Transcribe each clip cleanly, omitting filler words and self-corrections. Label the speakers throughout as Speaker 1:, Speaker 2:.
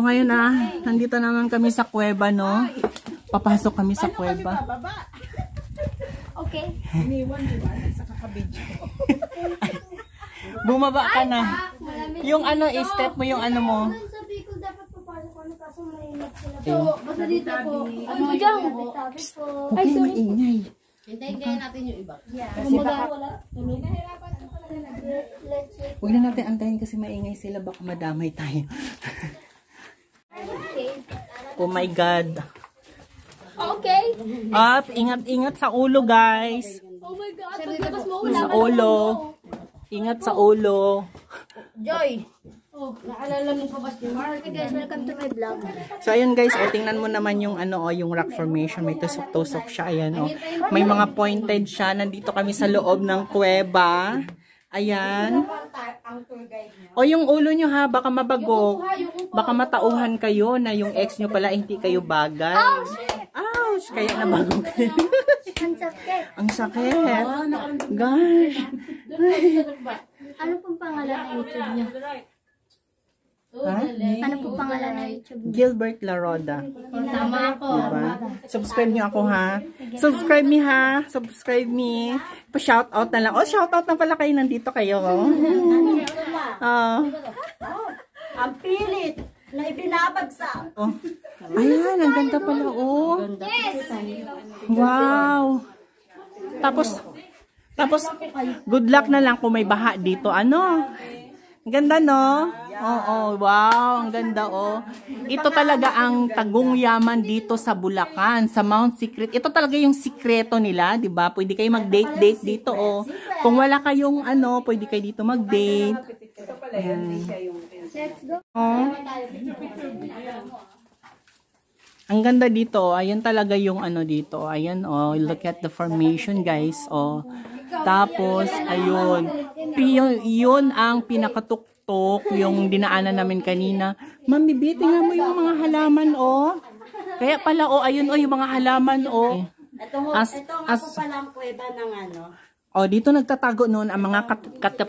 Speaker 1: So ngayon nandito naman kami sa kuweba, no? Papasok kami sa kuweba.
Speaker 2: Okay.
Speaker 3: Sa kakabidyo.
Speaker 1: Bumaba ka na. Yung ano, step mo yung ano mo.
Speaker 2: Sabi ko dapat papasok ano kaso mainit sila. So, basta dito po. Ano dyan?
Speaker 1: Ay, maingay.
Speaker 3: Hintayin kaya natin yung iba.
Speaker 2: Kasi baka wala.
Speaker 1: Huwag na natin antayin kasi maingay sila. Baka madamay tayo. Oh my God.
Speaker 2: Okay.
Speaker 1: Up, ingat-ingat sa ulo, guys.
Speaker 2: Oh my God. Pagkabas mo wala.
Speaker 1: Sa ulo. Ingat sa ulo.
Speaker 3: Joy! Oh, naalala mo pa ba si Mark?
Speaker 2: Okay guys, welcome to my vlog.
Speaker 1: So ayun guys, tingnan mo naman yung ano yung rock formation, may tusok-tusok siya, ayan May mga pointed siya. Nandito kami sa loob ng kuweba. Ayan. Yung ulo nyo ha, baka mabagok. Baka matauhan kayo na yung ex nyo pala hindi kayo bagay. Ouch! Kaya nabagok kayo.
Speaker 2: Ang sakit.
Speaker 1: Ang sakit. Gosh.
Speaker 2: Ano pong pangalan ng YouTube niyo?
Speaker 1: Ha?
Speaker 2: Ano pong pangalan ng YouTube niyo?
Speaker 1: Gilbert Laroda.
Speaker 3: Tama ako.
Speaker 1: Diba? Subscribe nyo ako ha. Subscribe me ha. Subscribe me. Pa-shoutout na lang. Oh, shoutout na pala kayo. Nandito kayo.
Speaker 3: Ang pilit na ibinabagsak.
Speaker 1: Oh. Ayan, ang ganda pala. Oh. Wow. Tapos, good luck na lang kung may baha dito. Ano? Ang ganda, no? Oo, wow, ang ganda, oh. Ito talaga ang tagong yaman dito sa Bulacan, sa Mount Secret. Ito talaga yung sikreto nila, di ba? Pwede kayo mag-date dito, oh. Kung wala kayong ano, pwede kayo dito mag-date. Ayan. Oh. Ang ganda dito, ayan talaga yung ano dito. Ayan, oh, look at the formation, guys, oh. Tapos, ayun. Yun ang pinakatuktok, yung dinaanan namin kanina. Ma'am, Bibi, tingnan mo yung mga halaman, oh. Kaya pala, oh, ayun, oh, yung mga halaman, oh.
Speaker 3: Ito ako palang kuweba ng ano.
Speaker 1: Oh, dito nagtatago noon ang mga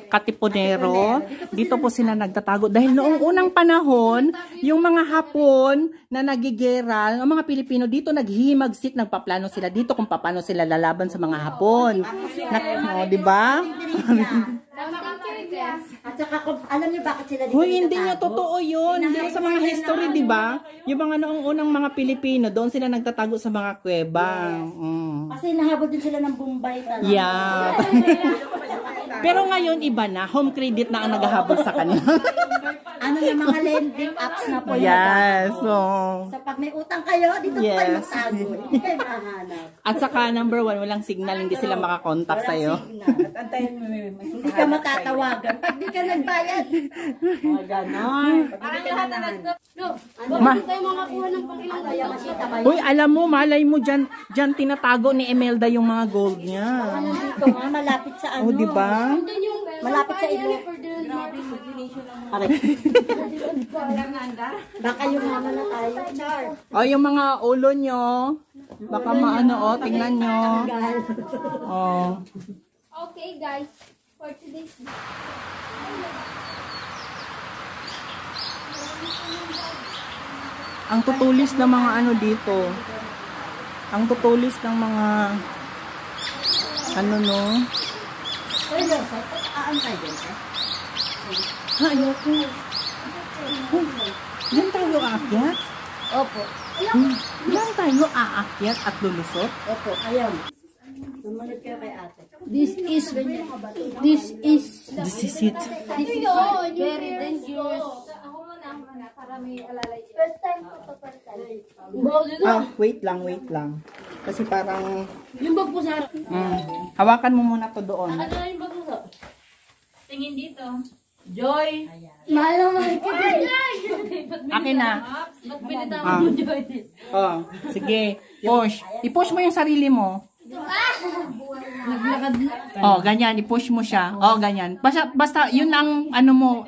Speaker 1: katipunero. Dito po sila nagtatago. Dahil noong unang panahon, yung mga Hapon na nagigera, ang mga Pilipino dito naghihimagsik, nagpaplano sila dito kung paano sila lalaban sa mga Hapon. Oh, di ba?
Speaker 3: At saka, alam niyo bakit sila dito?
Speaker 1: Hoy, hindi niyo totoo yun. Hindi sa mga history, di ba? Yung mga noong unang mga Pilipino, doon sila nagtatago sa mga kuweba.
Speaker 3: Kasi nahabol din sila ng Bombay talaga.
Speaker 1: Yeah. Pero ngayon, iba na. Home credit na ang naghahabol sa kanila.
Speaker 3: Ano na mga lending apps na po.
Speaker 1: Yes. So,
Speaker 3: So pag may utang kayo, dito po kayo magtago. Hindi kayo mahanap.
Speaker 1: at saka number 1, walang signal. Hindi sila makakontakt sa'yo.
Speaker 3: Hindi ka matatawagan. Pag di ka nagbayad. O, gano'n. Pag di ka nanahan.
Speaker 2: Bakit tayo makakuha ng pang-ilang
Speaker 1: Uy, alam mo, malay mo dyan tinatago ni Emelda yung mga gold niya.
Speaker 3: Dito nga, malapit sa ano.
Speaker 1: O, di ba?
Speaker 3: Malapit sa ilo. Baka yung mama na tayo. Char.
Speaker 1: O, yung mga ulo nyo, baka maano, o, tingnan nyo. O.
Speaker 2: Okay guys, for today's
Speaker 1: Ang tutulis ng mga ano dito. Ang tutulis ng mga ano, no?
Speaker 3: Seryoso? Aan tayo din ka?
Speaker 1: Ha, ayoko. Diyan tayo aakyat?
Speaker 3: Opo.
Speaker 1: Diyan tayo aakyat at lulusot?
Speaker 3: Opo, ayaw. Sumunod kayo kay ate.
Speaker 2: This is
Speaker 1: This is it.
Speaker 2: very dangerous. Para may alalay. First time ko to, first time.
Speaker 1: Ah, wait lang. Kasi parang
Speaker 3: Yung bag po sa harap.
Speaker 1: hawakan mo muna to doon.
Speaker 3: Ano na yung bag mo sa?
Speaker 4: Tingin dito.
Speaker 3: Joy!
Speaker 2: Mahal naman ko.
Speaker 1: Akin na.
Speaker 4: Ba't binitawan mo, Joy?
Speaker 1: Oh, sige. Push. I-push mo yung sarili mo.
Speaker 4: Naglakad na.
Speaker 1: Oh, ganyan. I-push mo siya. Oh, ganyan. Basta yun ang ano mo.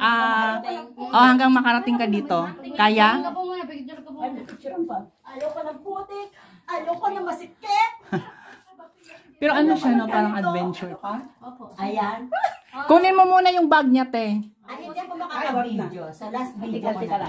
Speaker 1: Hanggang makarating ka dito. Kaya?
Speaker 4: Ka po muna, picture ka po.
Speaker 3: Ayaw ko ng putik! Ayaw ko ng masikip!
Speaker 1: Pero ano siya, no? Parang adventure pa.
Speaker 3: Ayan.
Speaker 1: Kunin mo muna yung bag niya, te.
Speaker 3: Ay, hindi ako makakabidyo. Sa last video ko na.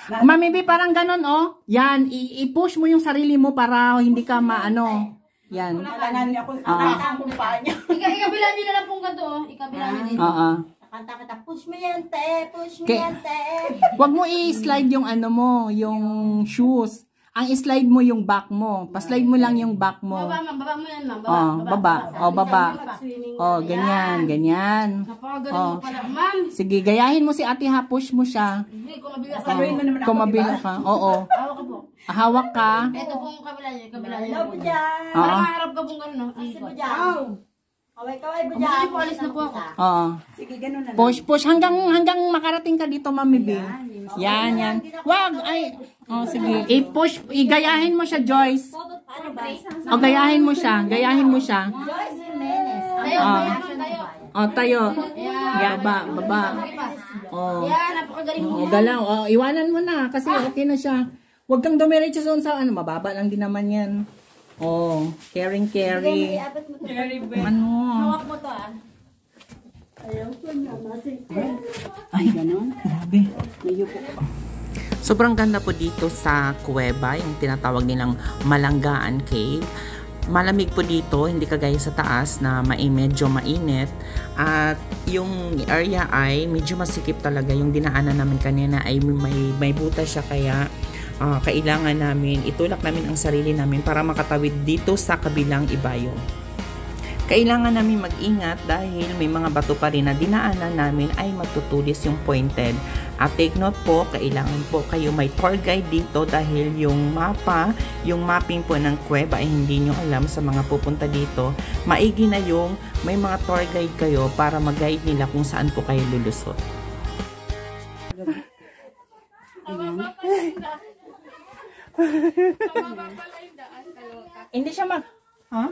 Speaker 1: Mami B, parang ganun, oh. Yan, i-push mo yung sarili mo para hindi ka maano. Yan.
Speaker 3: Kailangan niya kung akong paa niya.
Speaker 4: Ikabila nyo na lang pong ganito, oh. Ikabila nyo din.
Speaker 1: Oo.
Speaker 3: Kanta-kanta, push me yan, te. Push me yan, te.
Speaker 1: Wag mo i-slide yung ano mo, yung shoes. Ang i-slide mo yung back mo. Pa-slide mo lang yung back mo.
Speaker 4: Baba, ma'am. Baba mo yan, ma'am.
Speaker 1: Baba. Baba. Ganyan, ganyan.
Speaker 4: Napakagaling mo pala, ma'am.
Speaker 1: Sige, gayahin mo si ate ha, push mo siya.
Speaker 4: Hindi, kung mabila ka.
Speaker 3: Saluhin mo naman ako,
Speaker 1: Kung mabila ka. Oo.
Speaker 4: Hawak ka po.
Speaker 1: Hawak ka.
Speaker 4: Ito pong kabila nyo, kabila nyo.
Speaker 3: Hello, Bujan.
Speaker 4: Parang maharap ka pong gano'n, no?
Speaker 3: Si Bujan. Kaway-kaway,
Speaker 4: Hindi
Speaker 3: Bujan.
Speaker 4: po, alis na po ako.
Speaker 1: Oo.
Speaker 3: Sige, ganun na lang.
Speaker 1: Push hanggang makarating ka dito, Mami B. Yan. Wag ay. Oh, sige. I-push, igayahin mo siya, Joyce. O gayahin mo siya,
Speaker 3: Joyce Jimenez.
Speaker 4: Tayo, tayo.
Speaker 1: Oh, tayo. Baba. Oh.
Speaker 4: Yan, napakagaling mo.
Speaker 1: Oh, galaw. Oh, iwanan mo na kasi okay na siya. Huwag kang dumiretso doon sa ano, mababa lang din naman 'yan. Oh, caring. Ano?
Speaker 4: Hawak mo to, ah.
Speaker 1: Ay, ganun. Grabe. Sobrang ganda po dito sa kuweba, yung tinatawag nilang Malanggaan Cave. Malamig po dito, hindi kagaya sa taas na medyo mainit. At yung area ay medyo masikip talaga. Yung dinaanan namin kanina ay may butas siya, kaya kailangan namin, itulak namin ang sarili namin para makatawid dito sa kabilang ibayo. Kailangan namin mag-ingat dahil may mga bato pa rin na dinaanan namin ay matutulis yung pointed. At take note po, kailangan po kayo may tour guide dito dahil yung mapa, yung mapping po ng kuweba ay hindi nyo alam sa mga pupunta dito. Maigi na yung may mga tour guide kayo para mag-guide nila kung saan po kayo lulusot. Hindi siya ha?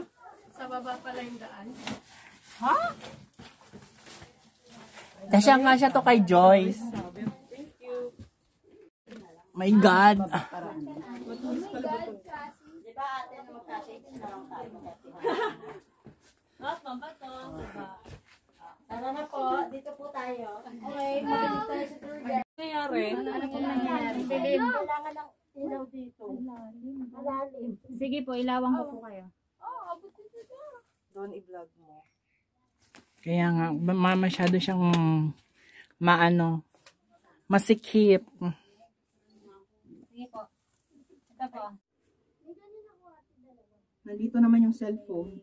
Speaker 4: Sa baba pala yung daan.
Speaker 1: Ha? Kasya to kay Joyce. My God.
Speaker 3: Tara na po, dito po tayo.
Speaker 2: Okay, mabilis tayo sa tour guide. Ano po nangyari? Kailangan ng ilaw dito. Malalim. Sige po, ilawan ko po kayo.
Speaker 3: Doon i-vlog mo.
Speaker 1: Kaya nga, masyado siyang masikip.
Speaker 2: Sige po. Ito po.
Speaker 1: Nandito naman yung cellphone.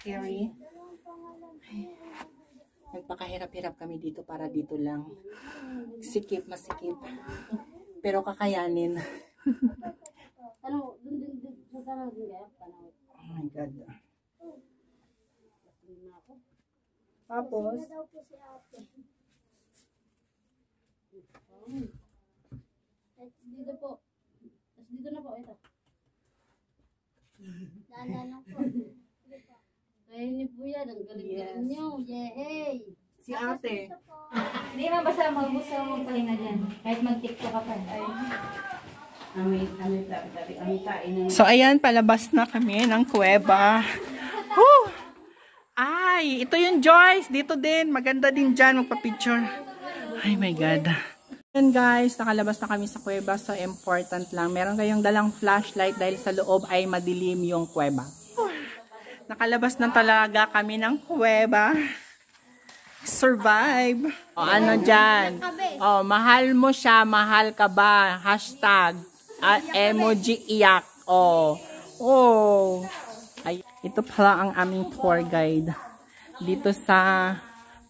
Speaker 1: Carrie. Nagpakahirap-hirap kami dito para dito lang. Masikip. Pero kakayanin.
Speaker 2: Ano, dun sa tanong din kaya?
Speaker 1: Oh my God. Tapos,
Speaker 2: dito po. Tapos dito na po, ito. Dahan-dahan po. Kaya niyo po yan, ang galing-galing niyo. Yehey!
Speaker 1: si ate.
Speaker 2: Hindi naman basta magpahinga dyan. Kahit mag-tiktok ka pa.
Speaker 1: So ayan, palabas na kami ng kuweba. Woo! Ay, ito yung Joyce. Dito din. Maganda din dyan. Magpa-picture. Ay my God. Ayan guys, nakalabas na kami sa kuweba. So important lang. Meron kayong dalang flashlight dahil sa loob ay madilim yung kuweba. Nakalabas na talaga kami ng kuweba. Survive. O ano dyan? O, mahal mo siya, mahal ka ba? Hashtag. Emoji iyak. O. Oh. Ay, ito pala ang aming tour guide. Dito sa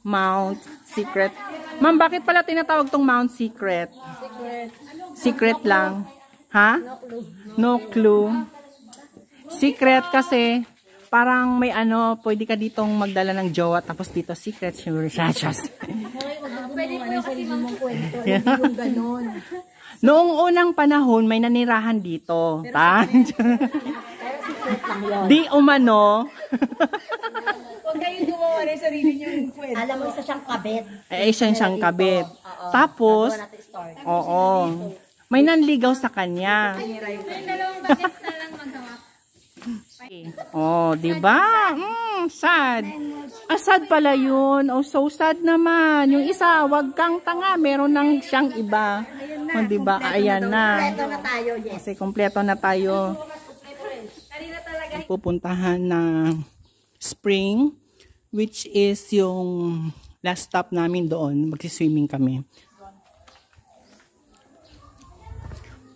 Speaker 1: Mount Secret. Ma'am, bakit pala tinatawag tong Mount Secret? Secret lang. Ha? No clue. Secret kasi parang may pwede ka ditong magdala ng jowa tapos dito secret sure siya.
Speaker 2: Pwede po yung kasi mong kwento. Yung ganon.
Speaker 1: Noong unang panahon may nanirahan dito. Di umano.
Speaker 3: Huwag kayo gumawa ng sarili niyong kwento. Alam mo, isa siyang kabit.
Speaker 1: Isa siyang kabit. Tapos, oo. May nanligaw sa kanya.
Speaker 2: Dalawang buckets na lang magawa.
Speaker 1: Oh, di ba? Sad. Sad pala yun. Oh, so sad naman. Yung isa, wag kang tanga. Meron nang siyang iba. O, diba? Ayan na.
Speaker 3: Kompleto na tayo, yes.
Speaker 1: Kasi kompleto na tayo. Pupuntahan na spring, which is yung last stop namin doon. Magsiswimming kami.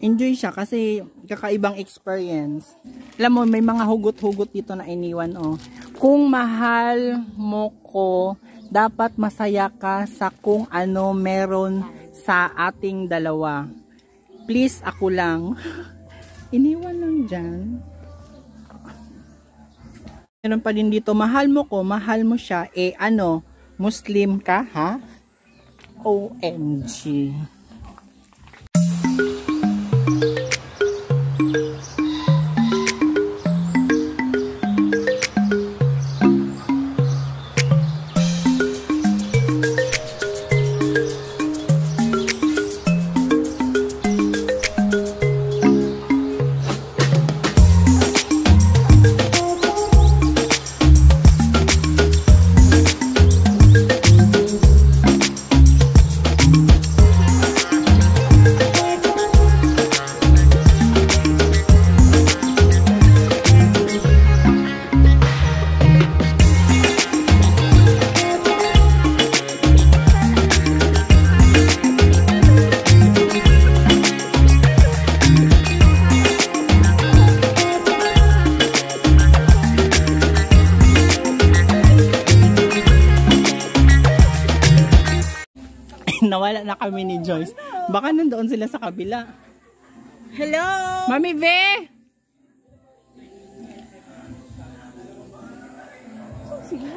Speaker 1: Enjoy siya kasi kakaibang experience. Alam mo, may mga hugot-hugot dito na iniwan, oh. Kung mahal mo ko, dapat masaya ka sa kung ano meron sa ating dalawa. Please, ako lang. Iniwan lang dyan. Meron pa din dito, mahal mo ko, mahal mo siya. Ano, Muslim ka, ha? OMG. Nawala na kami ni Joyce. Baka nandoon sila sa kabila.
Speaker 3: Hello!
Speaker 1: Mami Ve!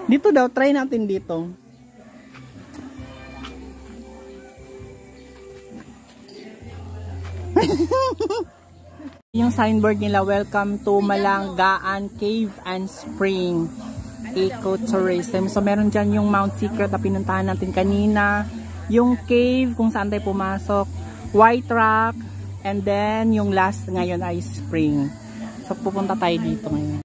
Speaker 1: Dito daw, try natin dito. Yung signboard nila, welcome to Malanggaan Cave and Spring Ecotourism. So meron dyan yung Mount Secret na pinuntahan natin kanina. Yung cave kung saan tayo pumasok, White Rock, and then yung last ngayon ay spring. So pupunta tayo dito ngayon.